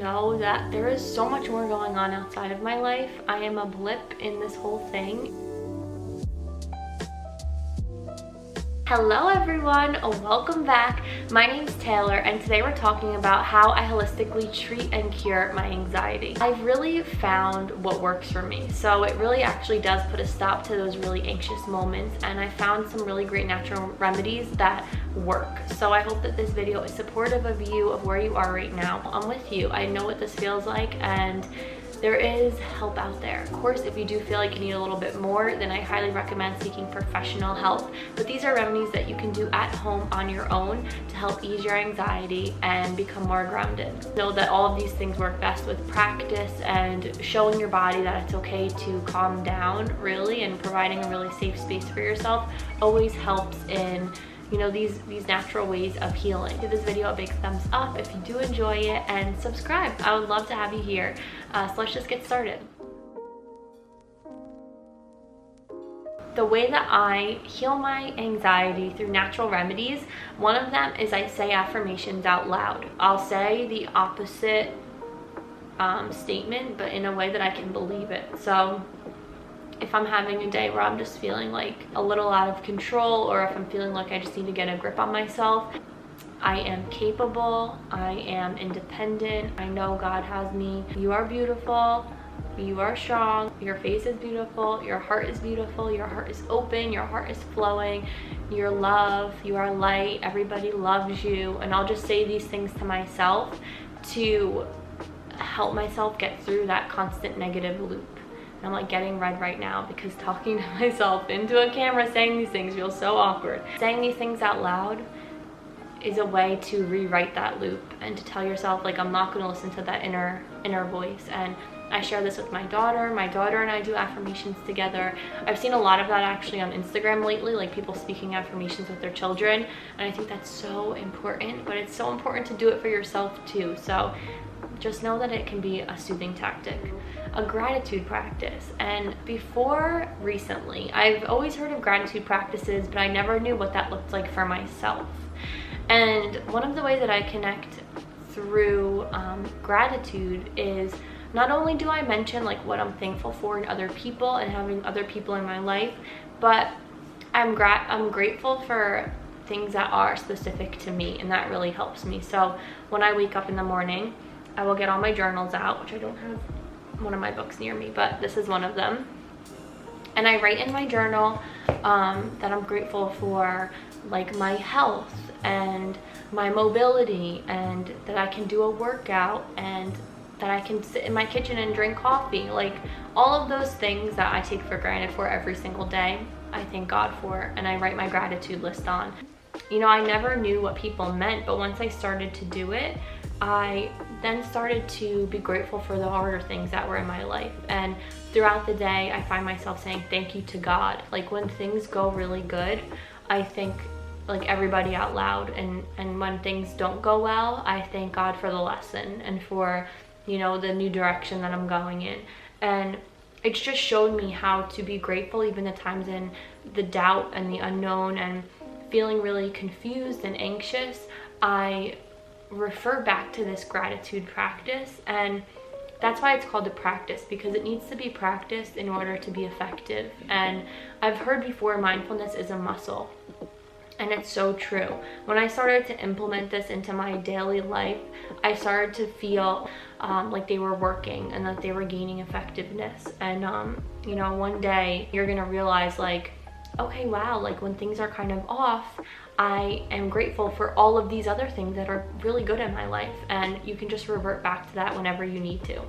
Know that there is so much more going on outside of my life. I am a blip in this whole thing. Hello everyone, welcome back. My name's Taylar and today we're talking about how I holistically treat and cure my anxiety. I've really found what works for me. So it really actually does put a stop to those really anxious moments, and I found some really great natural remedies that work. So I hope that this video is supportive of you, of where you are right now. I'm with you. I know what this feels like, and there is help out there. Of course, if you do feel like you need a little bit more, then I highly recommend seeking professional help. But these are remedies that you can do at home on your own to help ease your anxiety and become more grounded. Know that all of these things work best with practice and showing your body that it's okay to calm down, really, and providing a really safe space for yourself always helps in these natural ways of healing. Give this video a big thumbs up if you do enjoy it, and subscribe. I would love to have you here. So let's just get started. The way that I heal my anxiety through natural remedies, one of them is I say affirmations out loud. I'll say the opposite statement, but in a way that I can believe it. So if I'm having a day where I'm just feeling like a little out of control, or if I'm feeling like I just need to get a grip on myself, I am capable, I am independent, I know God has me. You are beautiful, you are strong, your face is beautiful, your heart is beautiful, your heart is open, your heart is flowing, you're love, you are light, everybody loves you. And I'll just say these things to myself to help myself get through that constant negative loop. I'm like getting red right now because talking to myself into a camera saying these things feels so awkward. Saying these things out loud is a way to rewrite that loop and to tell yourself, like, I'm not going to listen to that inner voice. And I share this with my daughter. My daughter and I do affirmations together. I've seen a lot of that actually on Instagram lately, like people speaking affirmations with their children, and I think that's so important. But it's so important to do it for yourself too. So just know that it can be a soothing tactic. A gratitude practice. And before recently, I've always heard of gratitude practices, but I never knew what that looked like for myself. And one of the ways that I connect through gratitude is not only do I mention like what I'm thankful for in other people and having other people in my life, but I'm grateful for things that are specific to me, and that really helps me. So when I wake up in the morning, I will get all my journals out, which I don't have one of my books near me, but this is one of them. And I write in my journal that I'm grateful for like my health and my mobility, and that I can do a workout, and that I can sit in my kitchen and drink coffee. Like all of those things that I take for granted for every single day, I thank God for, and I write my gratitude list on. I never knew what people meant, but once I started to do it, I then started to be grateful for the harder things that were in my life. And throughout the day, I find myself saying thank you to God. Like when things go really good, I think like everybody out loud, and when things don't go well, I thank God for the lesson and for the new direction that I'm going in. And it's just showed me how to be grateful even at times in the doubt and the unknown and feeling really confused and anxious. I refer back to this gratitude practice, and that's why it's called a practice, because it needs to be practiced in order to be effective. And I've heard before, mindfulness is a muscle, and it's so true. When I started to implement this into my daily life, I started to feel like they were working and that they were gaining effectiveness. And one day you're gonna realize like, okay, wow, like when things are kind of off, I am grateful for all of these other things that are really good in my life, and you can just revert back to that whenever you need to.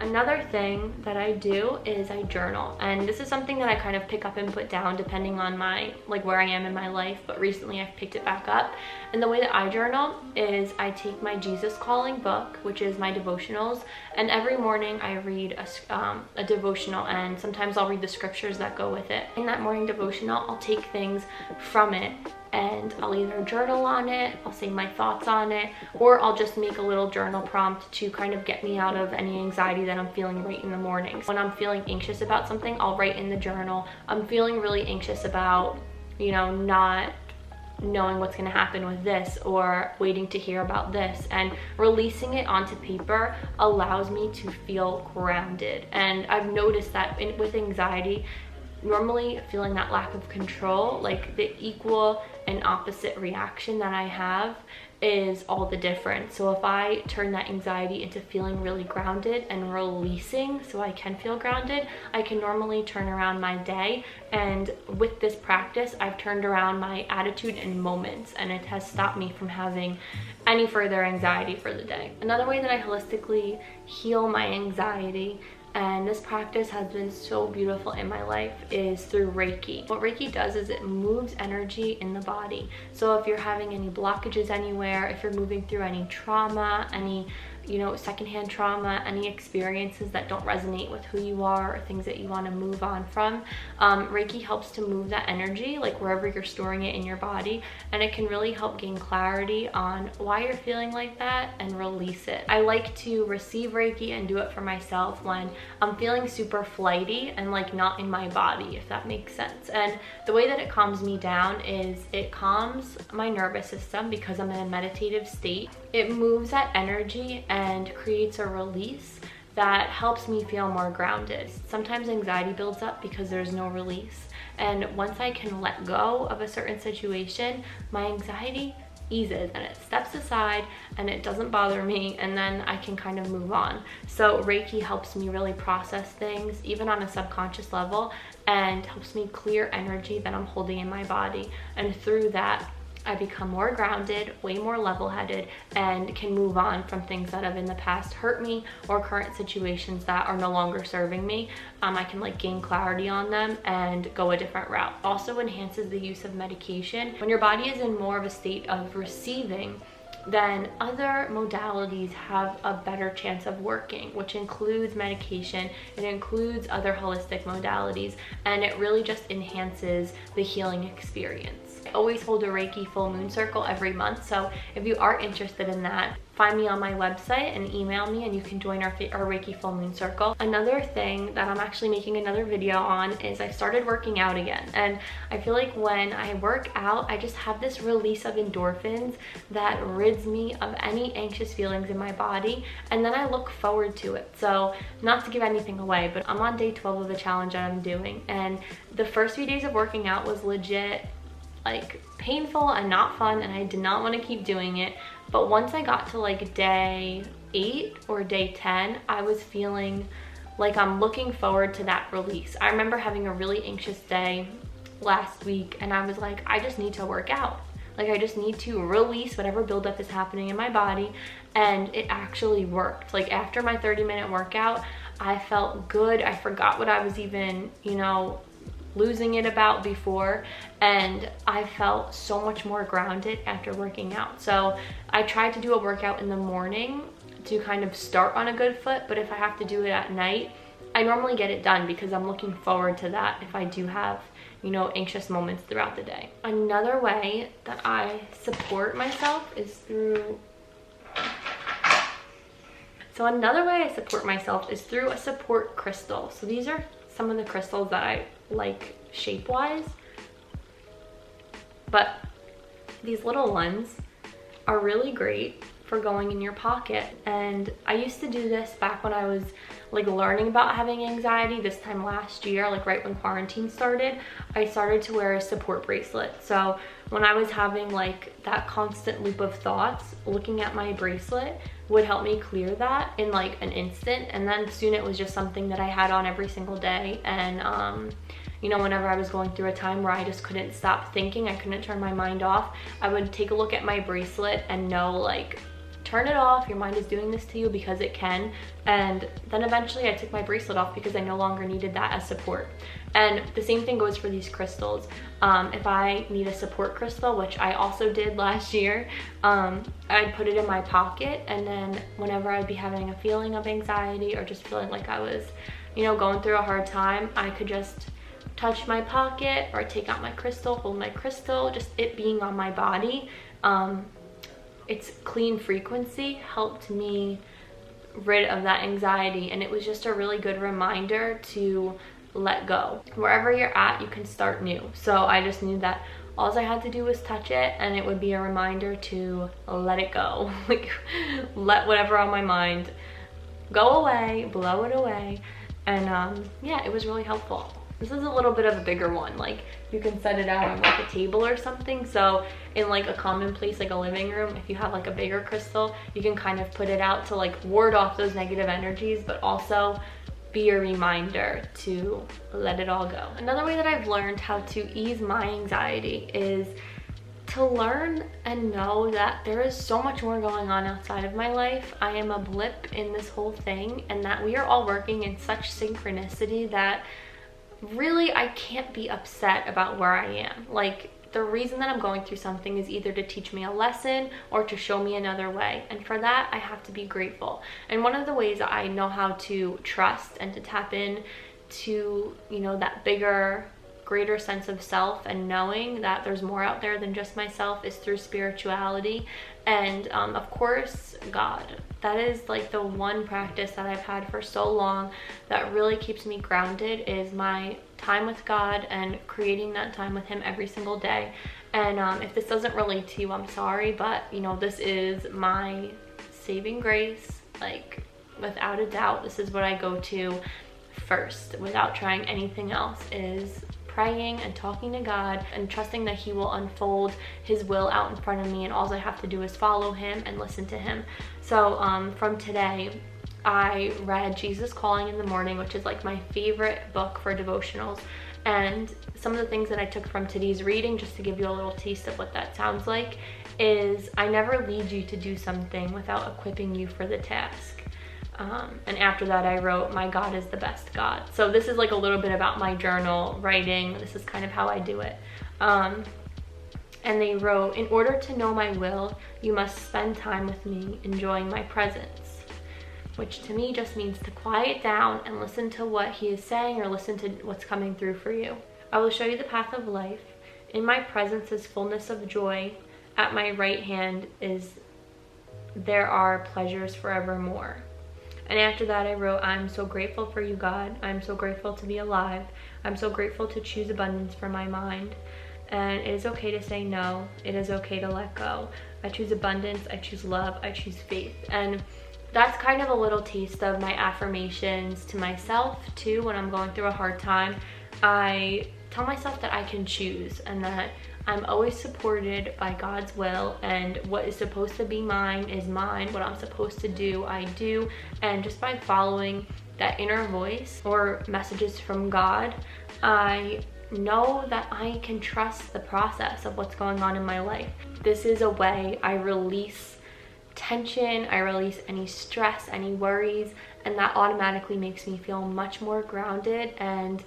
Another thing that I do is I journal, and this is something that I kind of pick up and put down depending on where I am in my life, but recently I've picked it back up. And the way that I journal is I take my Jesus Calling book, which is my devotionals, and every morning I read a devotional, and sometimes I'll read the scriptures that go with it. In that morning devotional, I'll take things from it and I'll either journal on it, I'll say my thoughts on it, or I'll just make a little journal prompt to kind of get me out of any anxiety that I'm feeling right in the mornings. When I'm feeling anxious about something, I'll write in the journal, I'm feeling really anxious about, not knowing what's going to happen with this or waiting to hear about this, and releasing it onto paper allows me to feel grounded. And I've noticed that with anxiety, normally feeling that lack of control, like the equal and opposite reaction that I have is all the difference. So if I turn that anxiety into feeling really grounded and releasing so I can feel grounded, I can normally turn around my day. And with this practice, I've turned around my attitude in moments, and it has stopped me from having any further anxiety for the day. Another way that I holistically heal my anxiety, and this practice has been so beautiful in my life, is through Reiki. What Reiki does is it moves energy in the body. So if you're having any blockages anywhere, if you're moving through any trauma, any secondhand trauma, any experiences that don't resonate with who you are or things that you want to move on from, Reiki helps to move that energy, like wherever you're storing it in your body, and it can really help gain clarity on why you're feeling like that and release it. I like to receive Reiki and do it for myself when I'm feeling super flighty and like not in my body, if that makes sense. And the way that it calms me down is it calms my nervous system because I'm in a meditative state. It moves that energy and creates a release that helps me feel more grounded. Sometimes anxiety builds up because there's no release. And once I can let go of a certain situation, my anxiety eases and it steps aside and it doesn't bother me, and then I can kind of move on. So Reiki helps me really process things, even on a subconscious level, and helps me clear energy that I'm holding in my body. And through that, I become more grounded, way more level-headed, and can move on from things that have in the past hurt me or current situations that are no longer serving me. I can like gain clarity on them and go a different route. Also enhances the use of medication. When your body is in more of a state of receiving, then other modalities have a better chance of working, which includes medication, it includes other holistic modalities, and it really just enhances the healing experience. I always hold a Reiki full moon circle every month, so if you are interested in that, find me on my website and email me and you can join our Reiki full moon circle. Another thing that I'm actually making another video on is I started working out again, and I feel like when I work out, I just have this release of endorphins that rids me of any anxious feelings in my body, and then I look forward to it. So not to give anything away, but I'm on day 12 of the challenge that I'm doing, and the first few days of working out was legit like painful and not fun, and I did not want to keep doing it. But once I got to like day 8 or day 10, I was feeling like I'm looking forward to that release. I remember having a really anxious day last week, and I was like, I just need to work out. Like I just need to release whatever buildup is happening in my body, and it actually worked. Like after my 30-minute workout, I felt good. I forgot what I was even, losing it about before, and I felt so much more grounded after working out. So I tried to do a workout in the morning to kind of start on a good foot, but if I have to do it at night, I normally get it done because I'm looking forward to that if I do have anxious moments throughout the day. Another way that I support myself is through a support crystal. So these are some of the crystals that I like shape-wise, but these little ones are really great for going in your pocket. And I used to do this back when I was like learning about having anxiety this time last year, like right when quarantine started. I started to wear a support bracelet. So when I was having like that constant loop of thoughts, looking at my bracelet would help me clear that in like an instant. And then soon it was just something that I had on every single day. And whenever I was going through a time where I just couldn't stop thinking, I couldn't turn my mind off, I would take a look at my bracelet and know like, turn it off, your mind is doing this to you because it can. And then eventually I took my bracelet off because I no longer needed that as support. And the same thing goes for these crystals. If I need a support crystal, which I also did last year, I'd put it in my pocket, and then whenever I'd be having a feeling of anxiety or just feeling like I was, going through a hard time, I could just touch my pocket or take out my crystal, hold my crystal, just it being on my body. Its clean frequency helped me rid of that anxiety, and it was just a really good reminder to let go. Wherever you're at, you can start new. So I just knew that All I had to do was touch it, and it would be a reminder to let it go. Like, let whatever on my mind go away, blow it away. And yeah, it was really helpful. This is a little bit of a bigger one. Like, you can set it out on like a table or something. So in like a common place, like a living room, if you have like a bigger crystal, you can kind of put it out to like ward off those negative energies, but also be a reminder to let it all go. Another way that I've learned how to ease my anxiety is to learn and know that there is so much more going on outside of my life. I am a blip in this whole thing, and that we are all working in such synchronicity that really I can't be upset about where I am. Like, the reason that I'm going through something is either to teach me a lesson or to show me another way, and for that I have to be grateful. And one of the ways I know how to trust and to tap in to, you know, that bigger, greater sense of self and knowing that there's more out there than just myself is through spirituality and of course God. That is like the one practice that I've had for so long that really keeps me grounded, is my time with God and creating that time with him every single day. And if this doesn't relate to you, I'm sorry, but you know, this is my saving grace. Like, without a doubt, this is what I go to first without trying anything else, is praying and talking to God and trusting that he will unfold his will out in front of me, and all I have to do is follow him and listen to him. So from today, I read Jesus Calling in the morning, which is like my favorite book for devotionals. And some of the things that I took from today's reading, just to give you a little taste of what that sounds like, is I never lead you to do something without equipping you for the task. And after that I wrote, my God is the best God. So this is like a little bit about my journal writing. This is kind of how I do it. And they wrote, in order to know my will, you must spend time with me, enjoying my presence. Which to me just means to quiet down and listen to what he is saying, or listen to what's coming through for you. I will show you the path of life. In my presence is fullness of joy. At my right hand there are pleasures forevermore. And after that I wrote, I'm so grateful for you, God. I'm so grateful to be alive. I'm so grateful to choose abundance for my mind. And it is okay to say no. It is okay to let go. I choose abundance. I choose love. I choose faith. And that's kind of a little taste of my affirmations to myself too. When I'm going through a hard time, I tell myself that I can choose, and that I'm always supported by God's will, and what is supposed to be mine is mine. What I'm supposed to do, I do. And just by following that inner voice or messages from God, I know that I can trust the process of what's going on in my life. This is a way I release tension, I release any stress, any worries, and that automatically makes me feel much more grounded and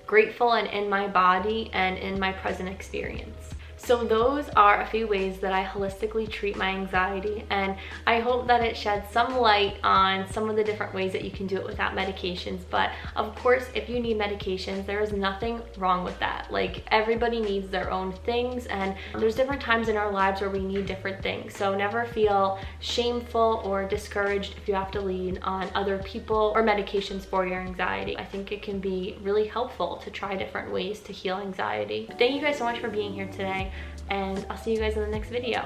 grateful and in my body and in my present experience. So those are a few ways that I holistically treat my anxiety, and I hope that it sheds some light on some of the different ways that you can do it without medications. But of course, if you need medications, there is nothing wrong with that. Like, everybody needs their own things, and there's different times in our lives where we need different things. So never feel shameful or discouraged if you have to lean on other people or medications for your anxiety. I think it can be really helpful to try different ways to heal anxiety. But thank you guys so much for being here today, and I'll see you guys in the next video.